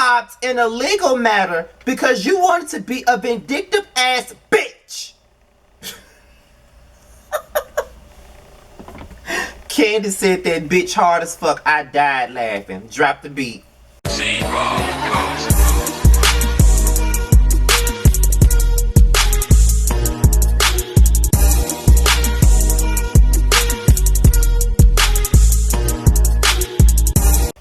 popped in a legal matter because you wanted to be a vindictive ass bitch. Candice said that bitch hard as fuck. I died laughing. Drop the beat.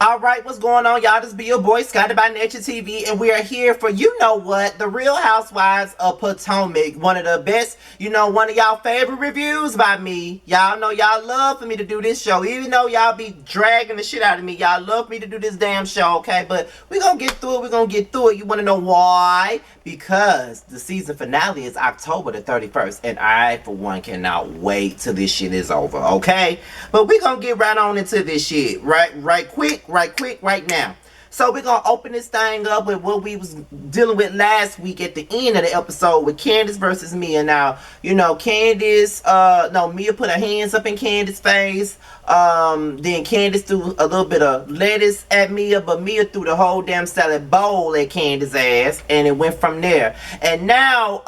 Alright, what's going on, y'all? This be your boy, Scotty by Nature TV, and we are here for, you know what, the Real Housewives of Potomac. One of the best, one of y'all favorite reviews by me. Y'all know y'all love for me to do this show. Even though y'all be dragging the shit out of me, y'all love me to do this damn show, okay? But we gonna get through it. We gonna get through it. You wanna know why? Because the season finale is October the 31st, and I, for one, cannot wait till this shit is over, okay? But we gonna get right on into this shit, right quick, right now. So we're going to open this thing up with what we was dealing with last week at the end of the episode with Candice versus Mia. Now, Candice, Mia put her hands up in Candice's face. Then Candice threw a little bit of lettuce at Mia, but Mia threw the whole damn salad bowl at Candice's ass, and it went from there. And now,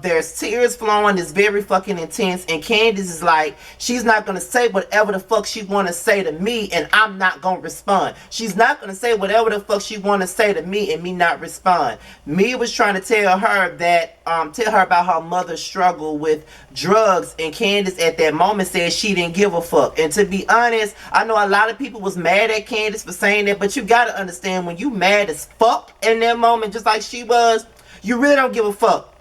there's tears flowing. It's very fucking intense, and Candice is like, she's not going to say whatever the fuck she want to say to me, and I'm not going to respond. She's not going to say whatever the fuck she want to say to me and me not respond. Mia was trying to tell her that, tell her about her mother's struggle with drugs, and Candice at that moment said she didn't give a fuck. And to be honest, I know a lot of people was mad at Candice for saying that, but you gotta understand, when you mad as fuck in that moment, just like she was, you really don't give a fuck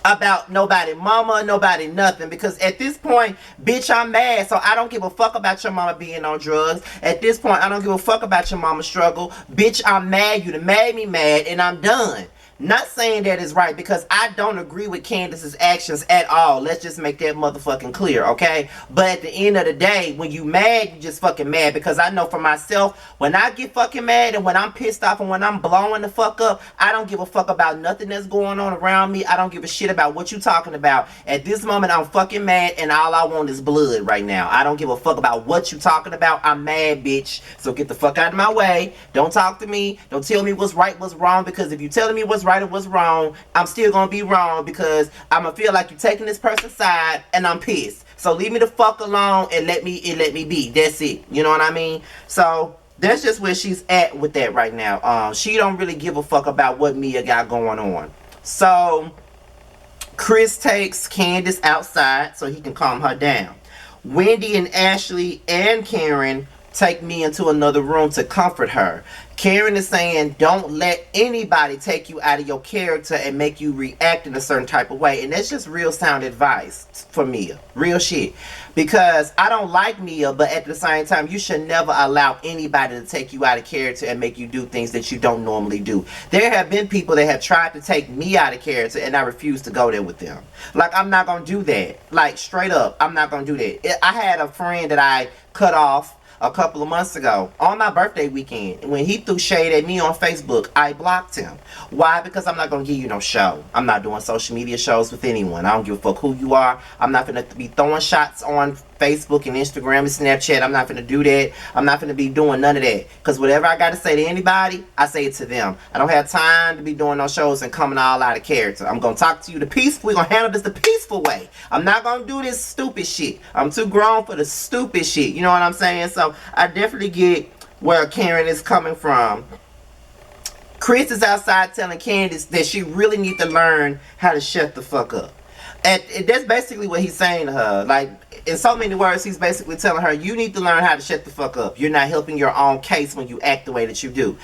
about nobody mama, nobody nothing, because at this point, bitch, I'm mad, so I don't give a fuck about your mama being on drugs. At this point, I don't give a fuck about your mama's struggle. Bitch, I'm mad. You done made me mad, and I'm done. Not saying that is right, because I don't agree with Candice's actions at all. Let's just make that motherfucking clear, okay? But at the end of the day, when you mad, you just fucking mad. Because I know for myself, when I get fucking mad and when I'm pissed off and when I'm blowing the fuck up, I don't give a fuck about nothing that's going on around me. I don't give a shit about what you talking about. At this moment, I'm fucking mad, and all I want is blood right now. I don't give a fuck about what you talking about. I'm mad, bitch. So get the fuck out of my way. Don't talk to me. Don't tell me what's right, what's wrong, because if you're telling me what's right and what's wrong, I'm still gonna be wrong, because I'm gonna feel like you're taking this person's side, and I'm pissed. So leave me the fuck alone and let me be. That's it. You know what I mean? So that's just where she's at with that right now. She don't really give a fuck about what Mia got going on. So Chris takes Candice outside so he can calm her down. Wendy and Ashley and Karen take me into another room to comfort her. Karen is saying, don't let anybody take you out of your character and make you react in a certain type of way. And that's just real sound advice for Mia. Real shit. Because I don't like Mia, but at the same time, you should never allow anybody to take you out of character and make you do things that you don't normally do. There have been people that have tried to take me out of character, and I refuse to go there with them. Like, I'm not going to do that. Like, straight up, I'm not going to do that. I had a friend that I cut off a couple of months ago on my birthday weekend. When he threw shade at me on Facebook, I blocked him. Why? Because I'm not going to give you no show. I'm not doing social media shows with anyone. I don't give a fuck who you are. I'm not going to be throwing shots on Facebook and Instagram and Snapchat. I'm not going to do that. I'm not going to be doing none of that. Because whatever I got to say to anybody, I say it to them. I don't have time to be doing no shows and coming all out of character. I'm going to talk to you the peaceful. We're going to handle this the peaceful way. I'm not going to do this stupid shit. I'm too grown for the stupid shit. You know what I'm saying? So I definitely get where Karen is coming from. Chris is outside telling Candice that she really needs to learn how to shut the fuck up. And that's basically what he's saying to her. Like, in so many words, he's basically telling her, you need to learn how to shut the fuck up. You're not helping your own case when you act the way that you do.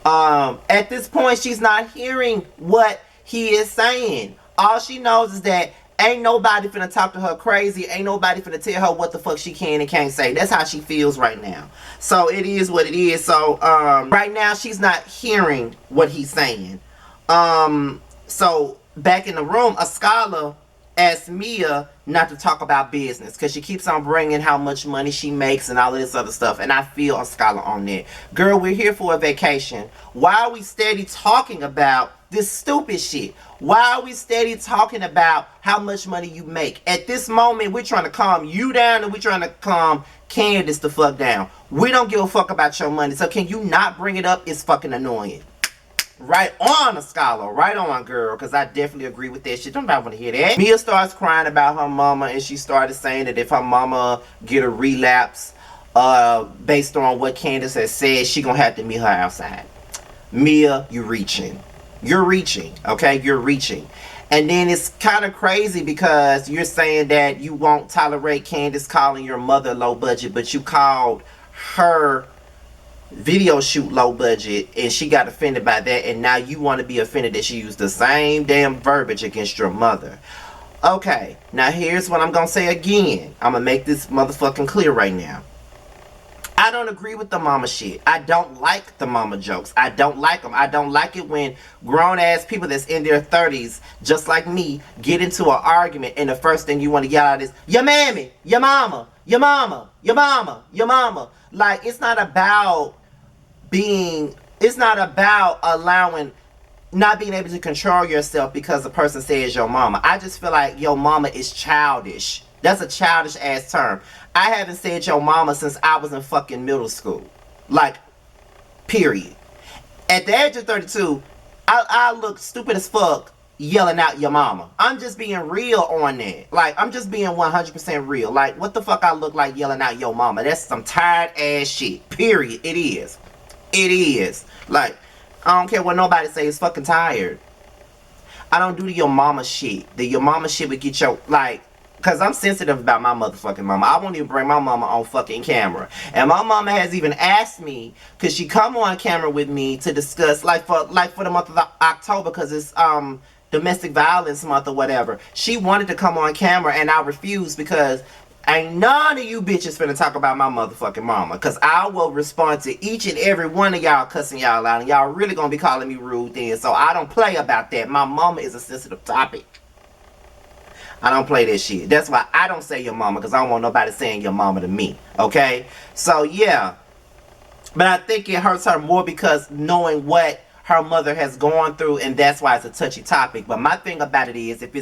At this point, she's not hearing what he is saying. All she knows is that ain't nobody finna talk to her crazy. Ain't nobody finna tell her what the fuck she can and can't say. That's how she feels right now. So it is what it is. So right now, she's not hearing what he's saying. So back in the room, a scholar asked Mia not to talk about business because she keeps on bringing how much money she makes and all of this other stuff, and I feel a scholar on that. Girl, we're here for a vacation. Why are we steady talking about this stupid shit? Why are we steady talking about how much money you make? At this moment, we're trying to calm you down and we're trying to calm Candice the fuck down. We don't give a fuck about your money. So can you not bring it up? It's fucking annoying. Right on, a scholar. Right on, girl. Because I definitely agree with that shit. Don't nobody want to hear that. Mia starts crying about her mama, and she started saying that if her mama get a relapse based on what Candice has said, she gonna have to meet her outside. Mia, you're reaching. You're reaching. Okay? You're reaching. And then it's kind of crazy because you're saying that you won't tolerate Candice calling your mother low budget, but you called her video shoot low budget and she got offended by that, and now you want to be offended that she used the same damn verbiage against your mother. Okay, now here's what I'm gonna say again. I'm gonna make this motherfucking clear right now. I don't agree with the mama shit. I don't like the mama jokes. I don't like them. I don't like it when grown-ass people that's in their 30s, just like me, get into an argument and the first thing you want to yell out is, your mammy, your mama, your mama, your mama, your mama. Like, it's not about allowing, not being able to control yourself because the person says your mama. I just feel like your mama is childish. That's a childish ass term. I haven't said your mama since I was in fucking middle school. Like, period. At the age of 32, I look stupid as fuck yelling out your mama. I'm just being real on that. Like, I'm just being 100% real. Like, what the fuck I look like yelling out your mama? That's some tired ass shit. Period. It is. It is. Like, I don't care what nobody say. It's fucking tired. I don't do the your mama shit. The your mama shit would get your, like, because I'm sensitive about my motherfucking mama. I won't even bring my mama on fucking camera. And my mama has even asked me, could she come on camera with me to discuss, like for the month of October, because it's domestic violence month or whatever. She wanted to come on camera and I refused because ain't none of you bitches finna talk about my motherfucking mama. Because I will respond to each and every one of y'all cussing y'all out. And y'all really gonna be calling me rude then. So I don't play about that. My mama is a sensitive topic. I don't play that shit. That's why I don't say your mama, because I don't want nobody saying your mama to me. Okay? So, yeah. But I think it hurts her more because knowing what her mother has gone through, and that's why it's a touchy topic. But my thing about it is, if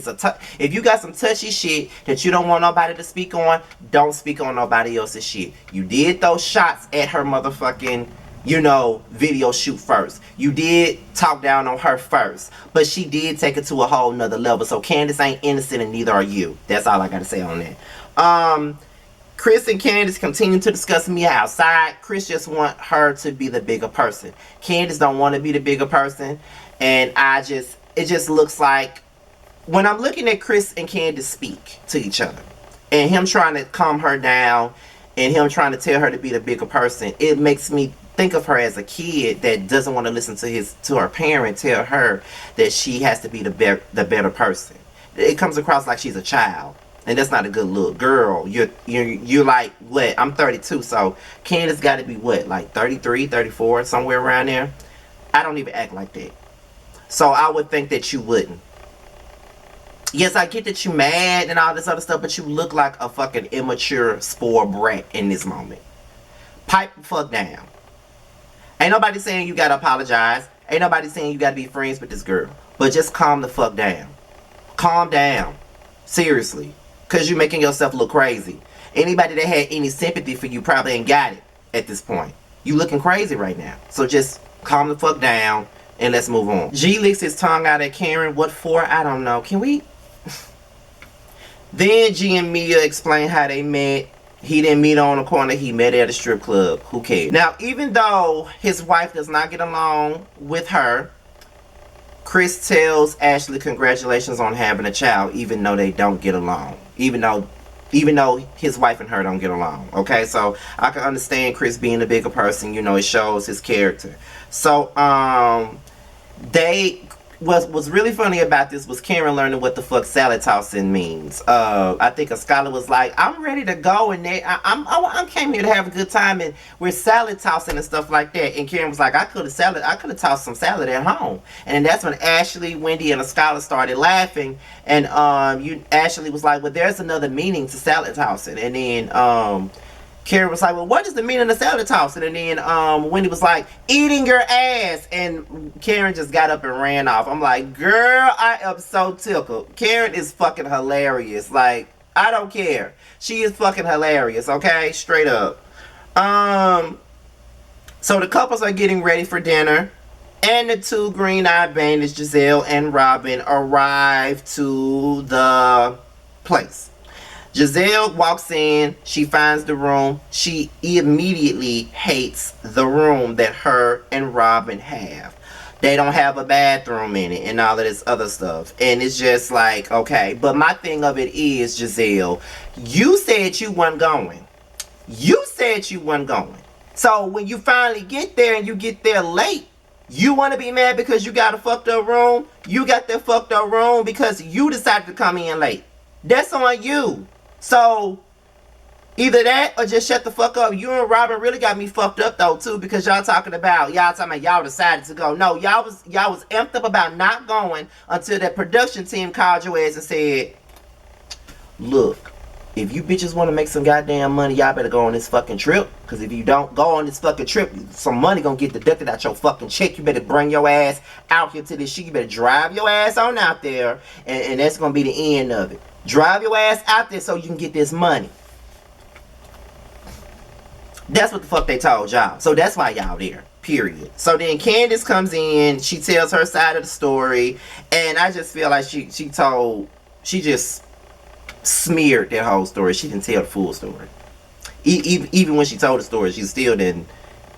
you got some touchy shit that you don't want nobody to speak on, don't speak on nobody else's shit. You did those shots at her motherfucking, you know, video shoot first. You did talk down on her first. But she did take it to a whole nother level. So Candice ain't innocent and neither are you. That's all I gotta say on that. Chris and Candice continue to discuss Mia outside. Chris just want her to be the bigger person. Candice don't want to be the bigger person. And it just looks like, when I'm looking at Chris and Candice speak to each other, and him trying to calm her down, and him trying to tell her to be the bigger person, it makes me think of her as a kid that doesn't want to listen to her parent tell her that she has to be the better person. It comes across like she's a child, and that's not a good look. Girl, you're like, what? I'm 32, so Candice got to be what, like 33, 34, somewhere around there. I don't even act like that, so I would think that you wouldn't. Yes, I get that you mad and all this other stuff, but you look like a fucking immature, spoiled brat in this moment. Pipe the fuck down. Ain't nobody saying you gotta apologize. Ain't nobody saying you gotta be friends with this girl. But just calm the fuck down. Calm down. Seriously. Because you're making yourself look crazy. Anybody that had any sympathy for you probably ain't got it at this point. You looking crazy right now. So just calm the fuck down and let's move on. G licks his tongue out at Karen. What for? I don't know. Can we? Then G and Mia explain how they met. He didn't meet on the corner. He met at a strip club. Who cares? Now, even though his wife does not get along with her, Chris tells Ashley congratulations on having a child, even though they don't get along. Even though his wife and her don't get along. Okay, so I can understand Chris being a bigger person. You know, it shows his character. So, what's really funny about this was Karen learning what the fuck salad tossing means. I think a scholar was like, I'm ready to go, and I came here to have a good time, and we're salad tossing and stuff like that. And Karen was like, I could have tossed some salad at home. And then that's when Ashley, Wendy, and a scholar started laughing. And Ashley was like, well, there's another meaning to salad tossing. And then Karen was like, well, what is the meaning of salad tossing? And then Wendy was like, eating your ass. And Karen just got up and ran off. I'm like, girl, I am so tickled. Karen is fucking hilarious. Like, I don't care. She is fucking hilarious, okay? Straight up. So the couples are getting ready for dinner. And the two green-eyed bandits, Giselle and Robin, arrive to the place. Giselle walks in. She finds the room. She immediately hates the room that her and Robin have. They don't have a bathroom in it and all of this other stuff. And it's just like, okay. But my thing of it is, Giselle, you said you weren't going. You said you weren't going. So when you finally get there and you get there late, you want to be mad because you got a fucked up room? You got that fucked up room because you decided to come in late. That's on you. So either that or just shut the fuck up. You and Robin really got me fucked up though too, because y'all talking about y'all decided to go. No, y'all was amped up about not going until that production team called your ass and said, look, if you bitches want to make some goddamn money, y'all better go on this fucking trip. Because if you don't go on this fucking trip, some money gonna get deducted out your fucking check. You better bring your ass out here to this shit. You better drive your ass on out there. And that's gonna be the end of it. Drive your ass out there so you can get this money. That's what the fuck they told y'all. So that's why y'all there. Period. So then Candice comes in. She tells her side of the story. And I just feel like she just smeared that whole story. She didn't tell the full story. Even when she told the story, she still didn't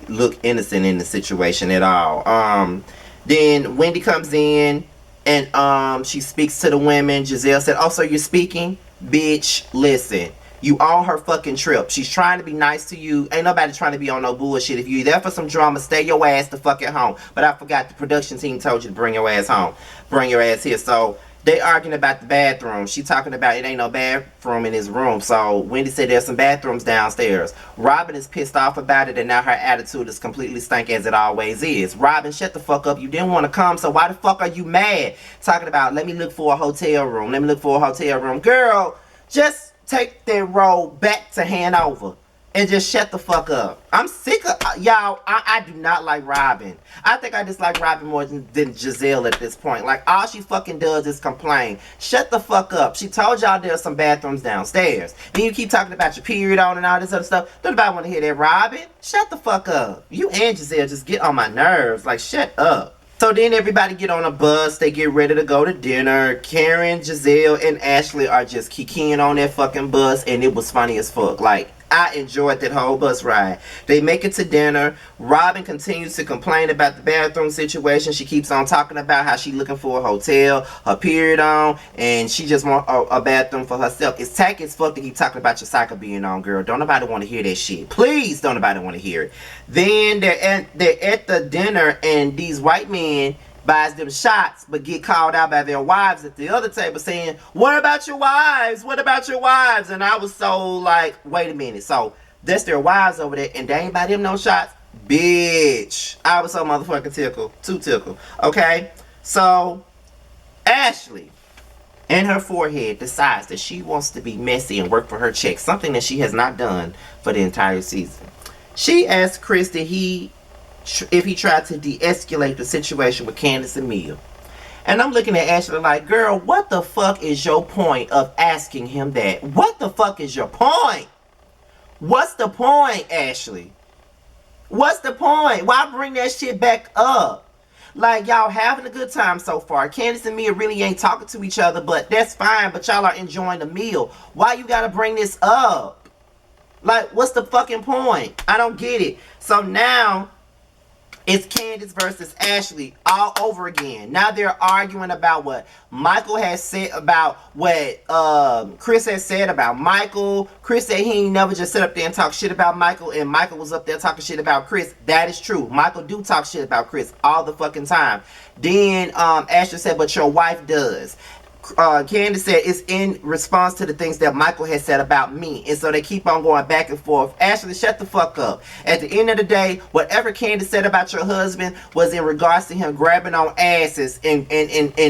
look innocent in the situation at all. Then Wendy comes in and she speaks to the women. Giselle said, oh, so you're speaking? Bitch, listen. You on her fucking trip. She's trying to be nice to you. Ain't nobody trying to be on no bullshit. If you're there for some drama, stay your ass the fuck at home. But I forgot the production team told you to bring your ass home. Bring your ass here. So they arguing about the bathroom. She talking about it ain't no bathroom in his room. So Wendy said there's some bathrooms downstairs. Robin is pissed off about it, and now her attitude is completely stank as it always is. Robin, shut the fuck up. You didn't want to come, so why the fuck are you mad? Talking about, let me look for a hotel room. Let me look for a hotel room. Girl, just take that role back to Hanover. And just shut the fuck up. I'm sick of y'all. I do not like Robin. I think I dislike Robin more than Giselle at this point. Like, all she fucking does is complain. Shut the fuck up. She told y'all there's some bathrooms downstairs. Then you keep talking about your period on and all this other stuff. Don't nobody want to hear that, Robin. Shut the fuck up. You and Giselle just get on my nerves. Like, shut up. So then everybody get on a bus. They get ready to go to dinner. Karen, Giselle, and Ashley are just kikiing on that fucking bus. And it was funny as fuck. Like, I enjoyed that whole bus ride. They make it to dinner. Robin continues to complain about the bathroom situation. She keeps on talking about how she looking for a hotel, her period on, and she just want a bathroom for herself. It's tacky as fuck to keep talking about your cycle being on, girl. Don't nobody want to hear that shit. Please don't nobody want to hear it. Then they're at the dinner, and these white men buys them shots but get called out by their wives at the other table saying, what about your wives? What about your wives? And I was so like, wait a minute. So that's their wives over there and they ain't buy them no shots? Bitch. I was so motherfucking tickled. Too tickled. Okay? So Ashley in her forehead decides that she wants to be messy and work for her check. Something that she has not done for the entire season. She asked Chris if he tried to de-escalate the situation with Candice and Mia. And I'm looking at Ashley like, girl, what the fuck is your point of asking him that? What the fuck is your point? What's the point, Ashley? What's the point? Why bring that shit back up? Like, y'all having a good time so far. Candice and Mia really ain't talking to each other, but that's fine. But y'all are enjoying the meal. Why you gotta bring this up? Like, what's the fucking point? I don't get it. So now it's Candice versus Ashley all over again. Now they're arguing about what Michael has said about what Chris has said about Michael. Chris said he ain't never just sit up there and talk shit about Michael, and Michael was up there talking shit about Chris. That is true. Michael do talk shit about Chris all the fucking time. Then Ashley said, but your wife does. Candice said it's in response to the things that Michael has said about me. And so they keep on going back and forth. Ashley, shut the fuck up. At the end of the day, whatever Candice said about your husband was in regards to him grabbing on asses and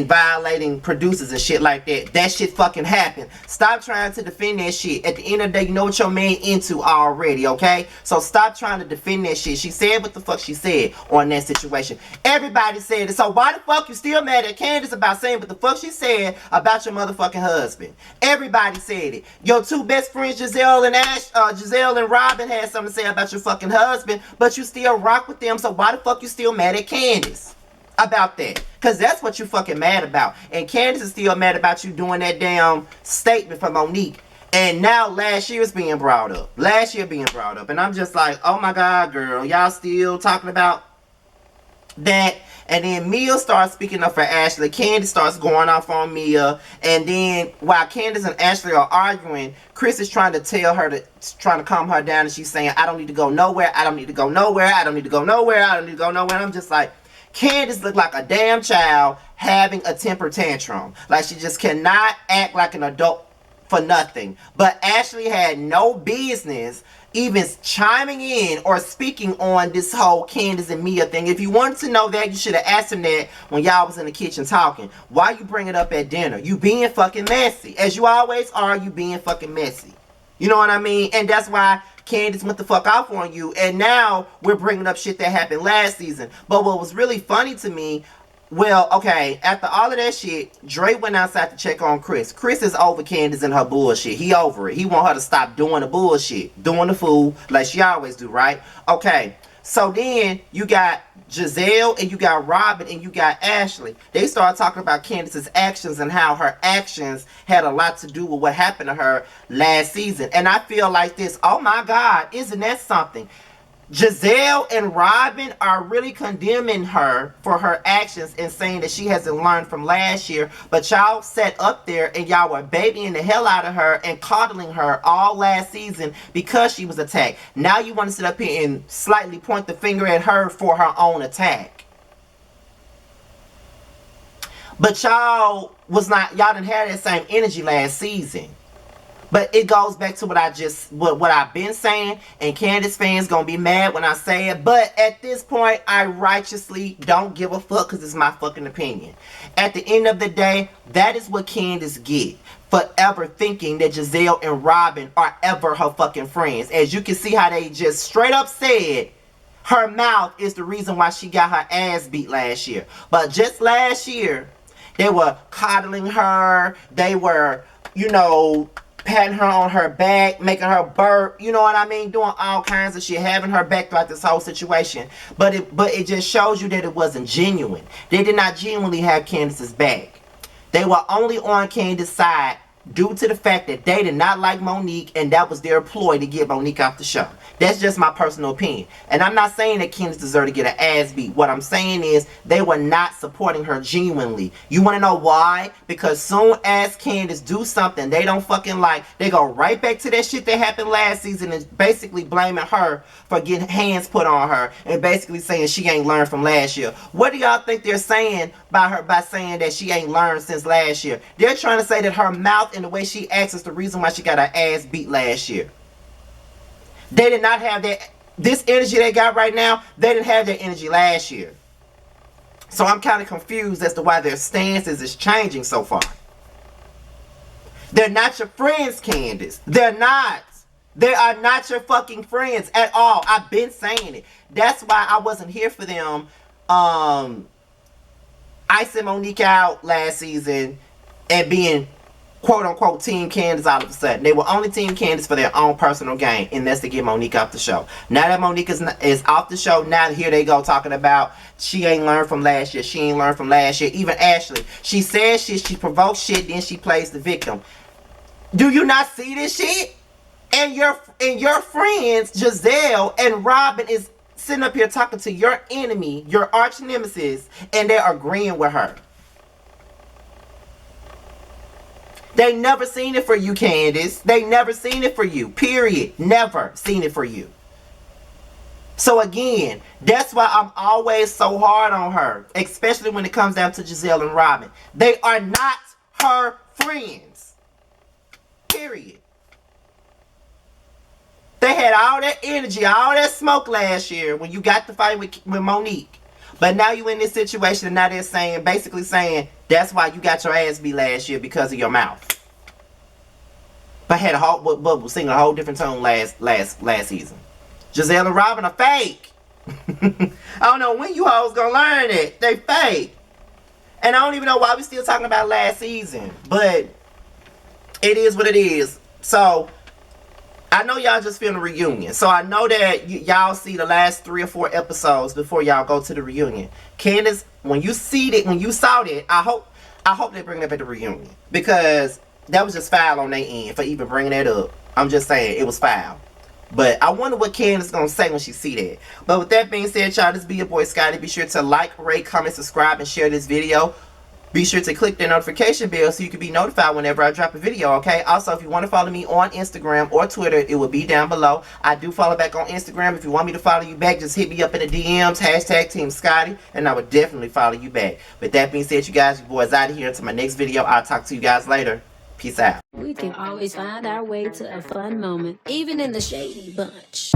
violating producers and shit like that. That shit fucking happened. Stop trying to defend that shit. At the end of the day, you know what your man into already, okay? So stop trying to defend that shit. She said what the fuck she said on that situation. Everybody said it. So why the fuck you still mad at Candice about saying what the fuck she said about your motherfucking husband. Everybody said it. Your two best friends, Giselle and Robin, had something to say about your fucking husband, but you still rock with them, so why the fuck you still mad at Candice about that? Because that's what you fucking mad about. And Candice is still mad about you doing that damn statement for Monique. And now last year's being brought up. Last year being brought up. And I'm just like, oh my God, girl. Y'all still talking about that? And then Mia starts speaking up for Ashley. Candice starts going off on Mia. And then while Candice and Ashley are arguing, Chris is trying to tell her trying to calm her down. And she's saying, I don't need to go nowhere. I don't need to go nowhere. I don't need to go nowhere. I don't need to go nowhere. And I'm just like, Candice looked like a damn child having a temper tantrum. Like she just cannot act like an adult for nothing. But Ashley had no business even chiming in or speaking on this whole Candice and Mia thing. If you wanted to know that, you should have asked him that when y'all was in the kitchen talking. Why you bring it up at dinner? You being fucking messy. As you always are, you being fucking messy. You know what I mean? And that's why Candice went the fuck off on you. And now we're bringing up shit that happened last season. But what was really funny to me, well, okay, after all of that shit, Dre went outside to check on Chris. Chris is over Candice and her bullshit. He over it. He want her to stop doing the bullshit. Doing the fool like she always do, right? Okay, so then you got Giselle and you got Robin and you got Ashley. They started talking about Candice's actions and how her actions had a lot to do with what happened to her last season. And I feel like this, oh my God, isn't that something? Giselle and Robin are really condemning her for her actions and saying that she hasn't learned from last year. But y'all sat up there and y'all were babying the hell out of her and coddling her all last season because she was attacked. Now you want to sit up here and slightly point the finger at her for her own attack. But y'all didn't have that same energy last season. But it goes back to what I've been saying, and Candice fans gonna be mad when I say it. But at this point, I righteously don't give a fuck because it's my fucking opinion. At the end of the day, that is what Candice get for ever thinking that Giselle and Robin are ever her fucking friends. As you can see how they just straight up said her mouth is the reason why she got her ass beat last year. But just last year, they were coddling her. They were, patting her on her back, making her burp, you know what I mean, doing all kinds of shit, having her back throughout this whole situation. But it just shows you that it wasn't genuine. They did not genuinely have Candice's back. They were only on Candice's side due to the fact that they did not like Monique, and that was their ploy to get Monique off the show. That's just my personal opinion. And I'm not saying that Candice deserved to get an ass beat. What I'm saying is they were not supporting her genuinely. You want to know why? Because soon as Candice do something they don't fucking like, they go right back to that shit that happened last season and basically blaming her for getting hands put on her and basically saying she ain't learned from last year. What do y'all think they're saying by saying that she ain't learned since last year? They're trying to say that her mouth and the way she acts is the reason why she got her ass beat last year. They did not have this energy they got right now. They didn't have that energy last year. So I'm kind of confused as to why their stances is changing so far. They're not your friends, Candice. They're not. They are not your fucking friends at all. I've been saying it. That's why I wasn't here for them icing Monique out last season and being quote-unquote Team Candice all of a sudden. They were only Team Candice for their own personal gain, and that's to get Monique off the show. Now that Monique is off the show, now here they go talking about she ain't learned from last year. She ain't learned from last year. Even Ashley, she says shit, she provokes shit, then she plays the victim. Do you not see this shit? And your friends, Giselle and Robin, is sitting up here talking to your enemy, your arch nemesis, and they're agreeing with her. They never seen it for you, Candice. They never seen it for you. Period. Never seen it for you. So again, that's why I'm always so hard on her. Especially when it comes down to Giselle and Robin. They are not her friends. Period. They had all that energy, all that smoke last year when you got the fight with Monique. But now you in this situation and now they're basically saying, that's why you got your ass beat last year, because of your mouth. But had was singing a whole different tone last season. Giselle and Robin are fake. I don't know when you hoes gonna learn it. They fake. And I don't even know why we still talking about last season. But it is what it is. So I know y'all just filmed a reunion. So I know that y'all see the last 3 or 4 episodes before y'all go to the reunion. Candice, when you saw that, I hope they bring that at the reunion. Because that was just foul on their end for even bringing that up. I'm just saying, it was foul. But I wonder what Candice gonna say when she see that. But with that being said, y'all, this be your boy Scotty. Be sure to like, rate, comment, subscribe, and share this video. Be sure to click the notification bell so you can be notified whenever I drop a video, okay? Also, if you want to follow me on Instagram or Twitter, it will be down below. I do follow back on Instagram. If you want me to follow you back, just hit me up in the DMs, hashtag Team Scotty, and I will definitely follow you back. With that being said, you guys, your boy's out of here. Until my next video, I'll talk to you guys later. Peace out. We can always find our way to a fun moment, even in the shady bunch.